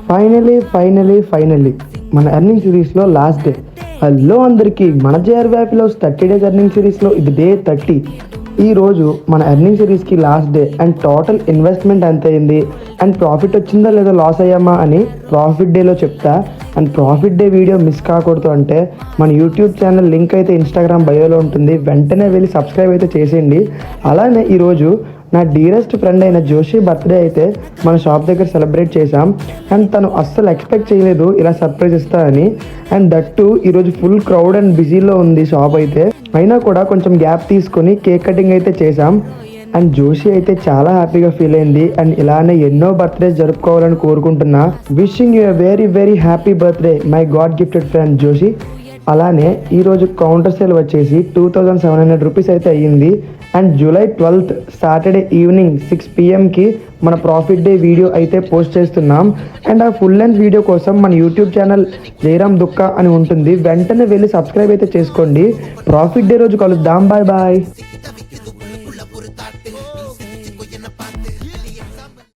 Finally మన earning సిరీస్లో last day. Hello అందరికీ, మన జేఆర్ వ్యాపిలోస్ 30 డేస్ ఎర్నింగ్ సిరీస్లో ఇది డే 30. ఈరోజు మన ఎర్నింగ్ సిరీస్కి last day and total investment ఎంత అయింది అండ్ ప్రాఫిట్ వచ్చిందా లేదా లాస్ అయ్యామా అని ప్రాఫిట్ డేలో చెప్తా. And profit day video miss కాకూడదు అంటే మన యూట్యూబ్ ఛానల్ లింక్ అయితే ఇన్స్టాగ్రామ్ బయోలో ఉంటుంది, వెంటనే వెళ్ళి సబ్స్క్రైబ్ అయితే చేసేయండి. అలానే ఈరోజు నా డీరెస్ట్ ఫ్రెండ్ అయిన జోషి బర్త్డే అయితే మన షాప్ దగ్గర సెలబ్రేట్ చేశాం. అండ్ తను అస్సలు ఎక్స్పెక్ట్ చేయలేదు ఇలా సర్ప్రైజ్ ఇస్తానని. అండ్ దట్టు ఈరోజు ఫుల్ క్రౌడ్ అండ్ బిజీలో ఉంది షాప్ అయితే. అయినా కూడా కొంచెం గ్యాప్ తీసుకొని కేక్ కటింగ్ అయితే చేశాం. అండ్ జోషి అయితే చాలా హ్యాపీగా ఫీల్ అయింది. అండ్ ఇలానే ఎన్నో బర్త్డేస్ జరుపుకోవాలని కోరుకుంటున్నా. Wishing you a very very happy birthday my God gifted friend Joshi. అలానే ఈరోజు కౌంటర్ సేల్ వచ్చేసి 2700 రూపీస్ అయితే అయ్యింది. And July 12th Saturday evening 6 PM మన ప్రాఫిట్ డే వీడియో అయితే పోస్ట్ చేస్తున్నాం. అండ్ ఆ ఫుల్ లెంత్ వీడియో కోసం మన యూట్యూబ్ ఛానల్ జయరామ్ దుక్క అని ఉంటుంది, వెంటనే వెళ్ళి సబ్స్క్రైబ్ అయితే చేసుకోండి. ప్రాఫిట్ డే రోజు కలుద్దాం. Bye bye.